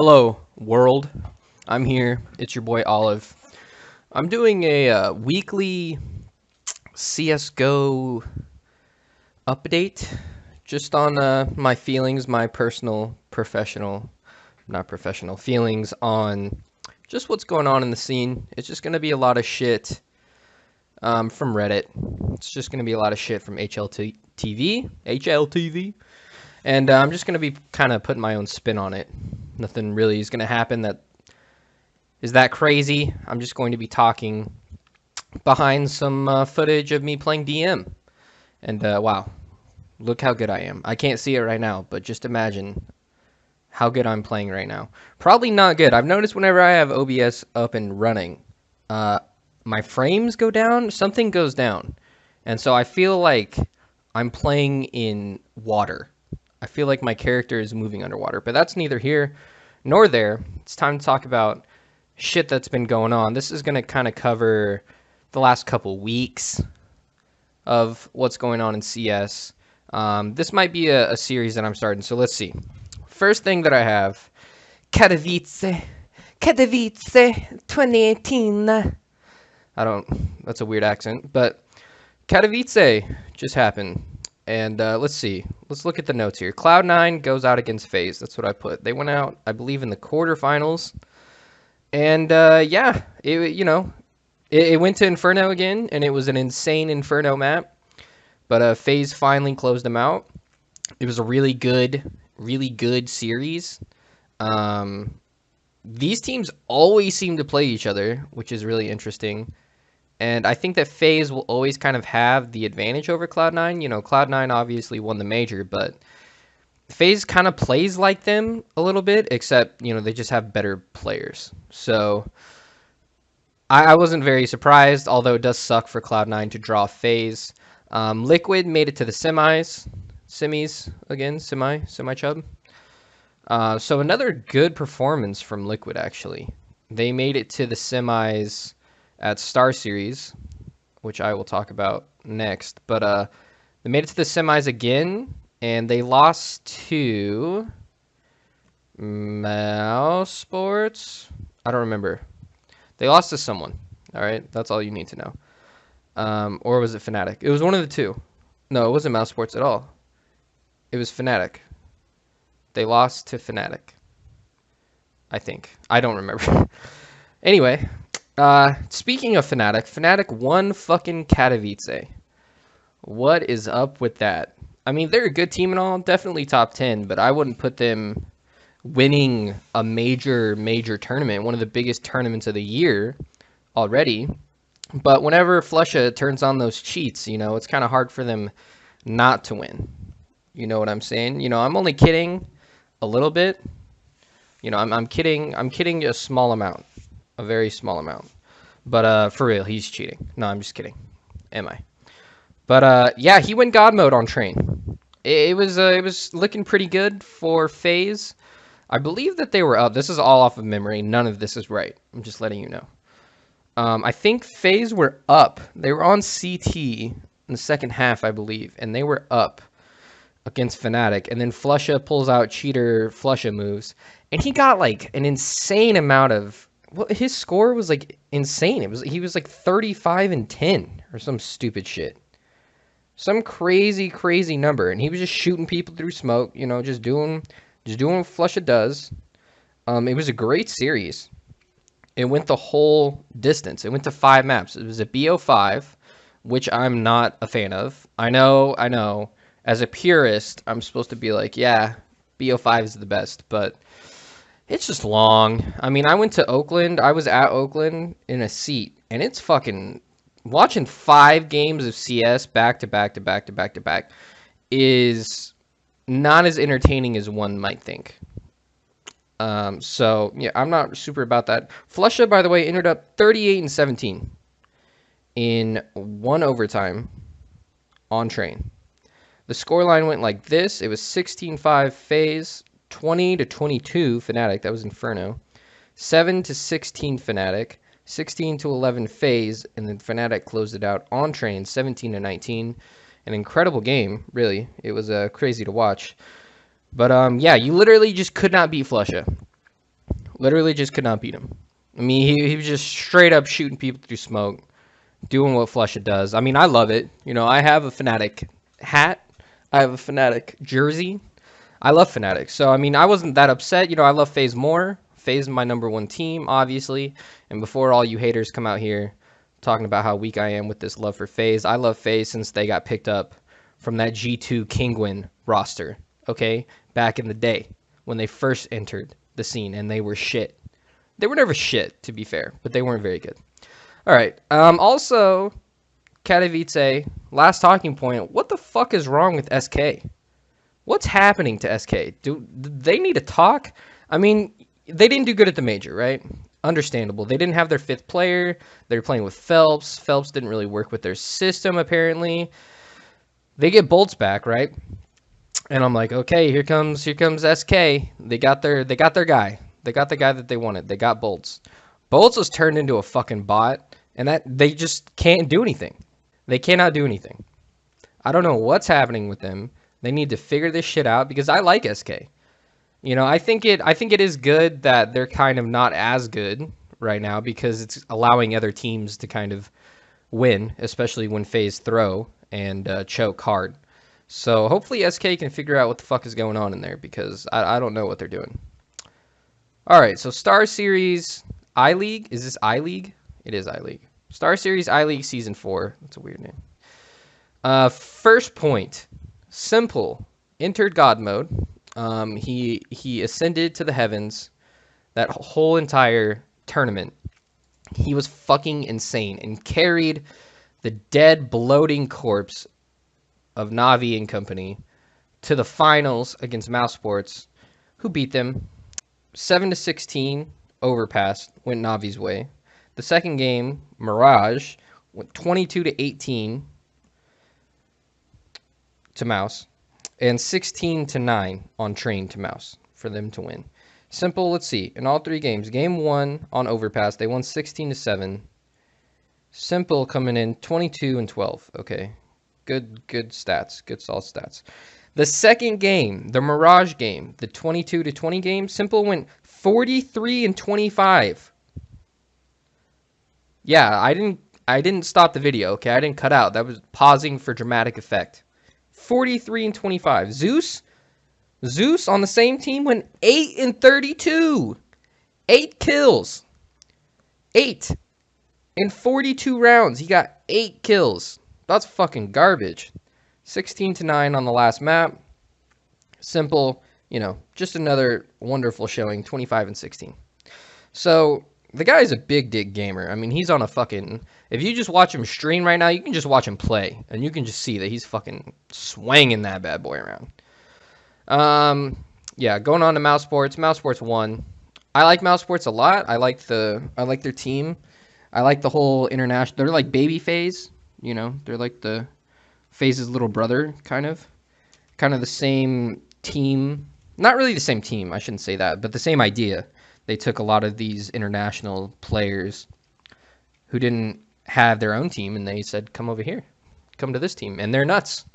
Hello, world. I'm here. It's your boy Olive. I'm doing a weekly CSGO update just on my feelings, my personal, not professional feelings on just what's going on in the scene. It's just going to be a lot of shit from Reddit. It's just going to be a lot of shit from HLTV. And I'm just going to be kind of putting my own spin on it. Nothing really is going to happen that is that crazy. I'm just going to be talking behind some footage of me playing DM. And wow, look how good I am. I can't see it right now, but just imagine how good I'm playing right now. Probably not good. I've noticed whenever I have OBS up and running, my frames go down, something goes down. And so I feel like I'm playing in water. I feel like my character is moving underwater, but that's neither here nor there. It's time to talk about shit that's been going on. This is going to kind of cover the last couple weeks of what's going on in CS. This might be a series that I'm starting, so let's see. First thing that I have, Katowice 2018. That's a weird accent, but Katowice just happened. And let's see. Let's look at the notes here. Cloud9 goes out against FaZe. That's what I put. They went out, I believe, in the quarterfinals. And yeah, it went to Inferno again, and it was an insane Inferno map. But FaZe finally closed them out. It was a really good series. These teams always seem to play each other, which is really interesting. And I think that FaZe will always kind of have the advantage over Cloud9. You know, Cloud9 obviously won the major, but FaZe kind of plays like them a little bit, except, you know, they just have better players. So I wasn't very surprised, although it does suck for Cloud9 to draw FaZe. Liquid made it to the semis again, semi-chub. So another good performance from Liquid, actually. They made it to the semis at Star Series, which I will talk about next. But they made it to the semis again, and they lost to Mouse Sports. I don't remember. They lost to someone. All right, that's all you need to know. Or was it Fnatic? It was one of the two. No, it wasn't Mouse Sports at all. It was Fnatic. They lost to Fnatic, I think. I don't remember. Anyway, speaking of Fnatic won fucking Katowice. What is up with that? I mean, they're a good team and all, definitely top 10, but I wouldn't put them winning a major tournament, one of the biggest tournaments of the year already. But whenever FLUSHA turns on those cheats, you know, it's kind of hard for them not to win. You know what I'm saying? You know, I'm only kidding a little bit. You know, I'm kidding a small amount. A very small amount. But for real, he's cheating. No, I'm just kidding. Am I? But yeah, he went God mode on Train. It was looking pretty good for FaZe. I believe that they were up. This is all off of memory. None of this is right. I'm just letting you know. I think FaZe were up. They were on CT in the second half, I believe, and they were up against Fnatic. And then FLUSHA pulls out cheater FLUSHA moves, and he got like an insane amount of. Well, his score was like insane. He was like 35-10 or some stupid shit. Some crazy number, and he was just shooting people through smoke, you know, just doing what FLUSHA does. It was a great series. It went the whole distance. It went to 5 maps. It was a BO5, which I'm not a fan of. I know. As a purist, I'm supposed to be like, yeah, BO5 is the best, but it's just long. I mean, I went to Oakland. I was at Oakland in a seat, and it's fucking watching 5 games of CS back to back is not as entertaining as one might think. So yeah, I'm not super about that. FLUSHA, by the way, ended up 38-17 in 1 overtime on Train. The scoreline went like this. It was 16-5 FaZe, 20-22 Fnatic. That was Inferno. 7-16 Fnatic. 16-11 FaZe, and then Fnatic closed it out on Train, 17-19. An incredible game, really. It was crazy to watch. But yeah, you literally just could not beat FLUSHA. Literally just could not beat him. I mean, he was just straight up shooting people through smoke, doing what FLUSHA does. I mean, I love it. You know, I have a Fnatic hat. I have a Fnatic jersey. I love Fnatic. So, I mean, I wasn't that upset. You know, I love FaZe more. FaZe is my #1 team, obviously. And before all you haters come out here talking about how weak I am with this love for FaZe, I love FaZe since they got picked up from that G2 Kingwin roster, okay? Back in the day when they first entered the scene and they were shit. They were never shit, to be fair, but they weren't very good. All right. Also, Katowice, last talking point. What the fuck is wrong with SK? What's happening to SK? Do they need to talk? I mean, they didn't do good at the major, right? Understandable. They didn't have their 5th player. They were playing with Phelps. Phelps didn't really work with their system, apparently. They get Bolts back, right? And I'm like, okay, here comes SK. They got their guy. They got the guy that they wanted. They got Bolts. Bolts was turned into a fucking bot, and that they just can't do anything. They cannot do anything. I don't know what's happening with them. They need to figure this shit out because I like SK. You know, I think it is good that they're kind of not as good right now because it's allowing other teams to kind of win, especially when FaZe throw and choke hard. So hopefully SK can figure out what the fuck is going on in there because I don't know what they're doing. All right, so Star Series I-League. Is this I-League? It is I-League. Star Series I-League Season 4. That's a weird name. First point. Simple. Entered God mode. He ascended to the heavens that whole entire tournament. He was fucking insane and carried the dead, bloating corpse of Navi and company to the finals against Mouse Sports, who beat them 7-16. Overpass went Navi's way. The second game, Mirage, went 22-18 to Mouse, and 16-9 on Train to Mouse for them to win. Simple, let's see. In all 3 games, game 1 on Overpass, they won 16-7. Simple coming in 22-12. Okay. Good stats. Good solid stats. The second game, the Mirage game, the 22-20 game, Simple went 43-25. Yeah, I didn't stop the video, okay? I didn't cut out. That was pausing for dramatic effect. 43-25. Zeus on the same team went 8-32. 8 kills. 8 in 42 rounds. He got 8 kills. That's fucking garbage. 16-9 on the last map. Simple, you know, just another wonderful showing. 25-16. So the guy's a big dick gamer. I mean, he's on a fucking... If you just watch him stream right now, you can just watch him play. And you can just see that he's fucking swanging that bad boy around. Yeah, going on to Mouse Sports. Mouse Sports won. I like Mouse Sports a lot. I like their team. I like the whole international... They're like baby FaZe. You know, they're like the FaZe's little brother, kind of. Kind of the same team. Not really the same team, I shouldn't say that, but the same idea. They took a lot of these international players who didn't have their own team, and they said, come over here. Come to this team. And they're nuts.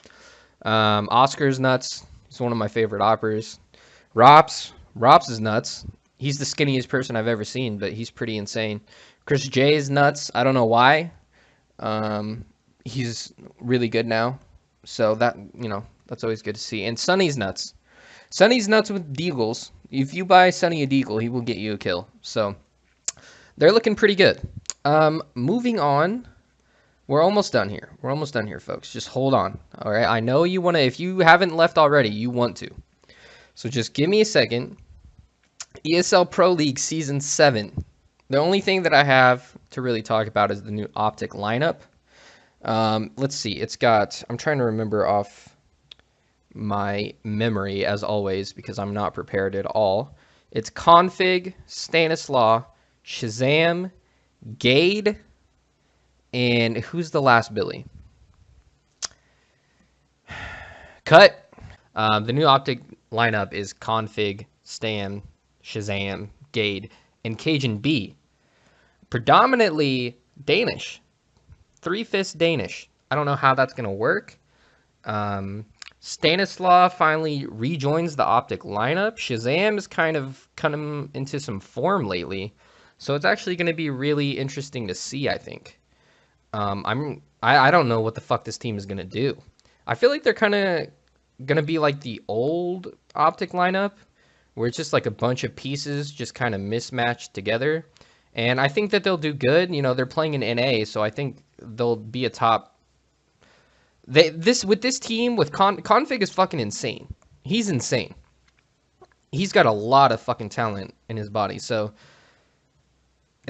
Oscar's nuts. He's one of my favorite oppers. Rops is nuts. He's the skinniest person I've ever seen, but he's pretty insane. Chris J is nuts. I don't know why. He's really good now. So that, you know, that's always good to see. And Sunny's nuts. Sunny's nuts with deagles. If you buy Sunny a deagle, he will get you a kill. So they're looking pretty good. Moving on. We're almost done here. We're almost done here, folks. Just hold on. All right. I know you want to, if you haven't left already, you want to. So just give me a second. ESL Pro League Season 7. The only thing that I have to really talk about is the new Optic lineup. Let's see. It's got, I'm trying to remember off my memory as always because I'm not prepared at all. It's Config, Stanislaw, Shazam, Gade, and who's the last Billy? Cut. The new Optic lineup is Config, Stan, Shazam, Gade, and Cajun B. Predominantly Danish. 3/5 Danish. I don't know how that's going to work. Stanislaw finally rejoins the Optic lineup. Shazam is kind of coming into some form lately, so it's actually going to be really interesting to see, I think. I don't know what the fuck this team is going to do. I feel like they're kind of going to be like the old Optic lineup, where it's just like a bunch of pieces just kind of mismatched together. And I think that they'll do good. You know, they're playing in NA, so I think they'll be a top. With this team with Config is fucking insane. He's insane. He's got a lot of fucking talent in his body, so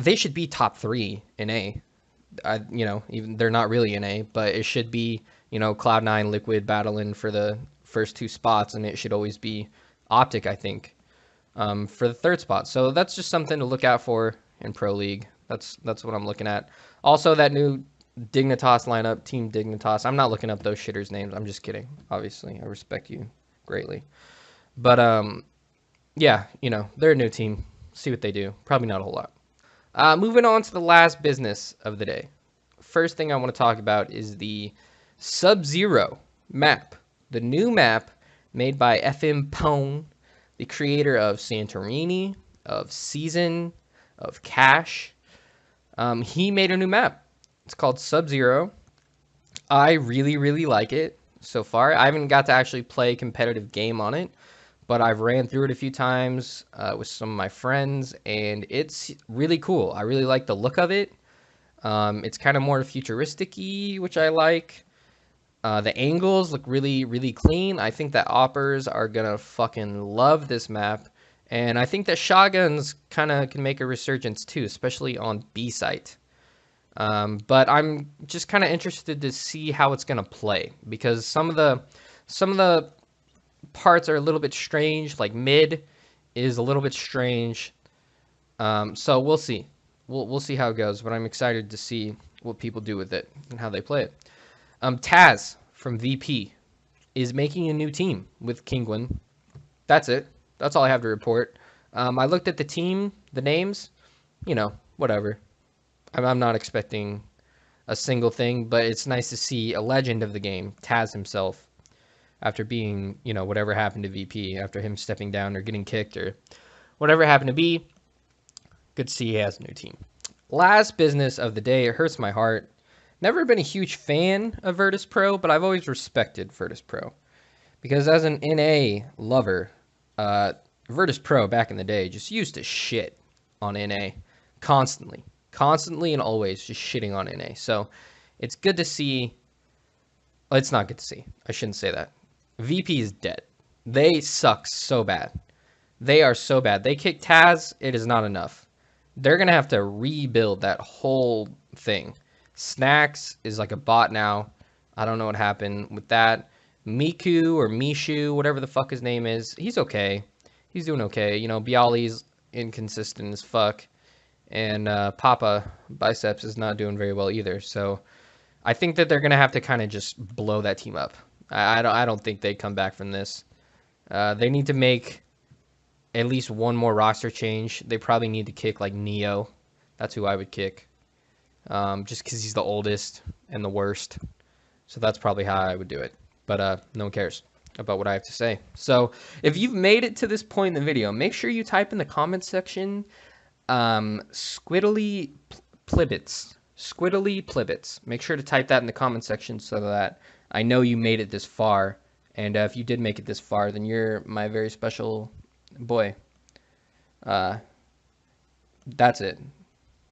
they should be top 3 in A. You know, even they're not really in A, but it should be, you know, Cloud9, Liquid battling for the first 2 spots, and it should always be Optic, I think, for the 3rd spot. So that's just something to look out for in Pro League. That's what I'm looking at. Also, that new Dignitas lineup, Team Dignitas. I'm not looking up those shitters' names. I'm just kidding. Obviously, I respect you greatly. But yeah, you know, they're a new team. See what they do. Probably not a whole lot. Moving on to the last business of the day. First thing I want to talk about is the Sub-Zero map. The new map made by FM Pone, the creator of Santorini, of Season, of Cash. He made a new map. It's called Sub-Zero. I really, really like it so far. I haven't got to actually play a competitive game on it, but I've ran through it a few times with some of my friends, and it's really cool. I really like the look of it. It's kind of more futuristic-y, which I like. The angles look really, really clean. I think that Oppers are going to fucking love this map. And I think that shotguns kind of can make a resurgence too, especially on B site. But I'm just kind of interested to see how it's going to play, because some of the parts are a little bit strange. Like mid is a little bit strange. So we'll see. We'll see how it goes, but I'm excited to see what people do with it and how they play it. Taz from VP is making a new team with Kingwin. That's it. That's all I have to report. I looked at the team, the names, you know, whatever. I'm not expecting a single thing, but it's nice to see a legend of the game, Taz himself, after being, you know, whatever happened to VP, after him stepping down or getting kicked or whatever happened to be. Good to see he has a new team. Last business of the day. It hurts my heart. Never been a huge fan of Virtus Pro, but I've always respected Virtus Pro. Because as an NA lover, Virtus Pro back in the day just used to shit on NA constantly. Constantly and always just shitting on NA. So it's good to see. Well, it's not good to see. I shouldn't say that. VP is dead. They suck so bad. They are so bad. They kicked Taz. It is not enough. They're going to have to rebuild that whole thing. Snacks is like a bot now. I don't know what happened with that. Miku or Mishu, whatever the fuck his name is, he's okay. He's doing okay. You know, Bialy's inconsistent as fuck. And Papa Biceps is not doing very well either. So I think that they're going to have to kind of just blow that team up. I don't think they come back from this. They need to make at least one more roster change. They probably need to kick like Neo. That's who I would kick. Just because he's the oldest and the worst. So that's probably how I would do it. But no one cares about what I have to say. So if you've made it to this point in the video, make sure you type in the comment section Squiddly Plibbits. Squiddly Plibbits. Make sure to type that in the comment section so that I know you made it this far. And if you did make it this far, then you're my very special boy. That's it.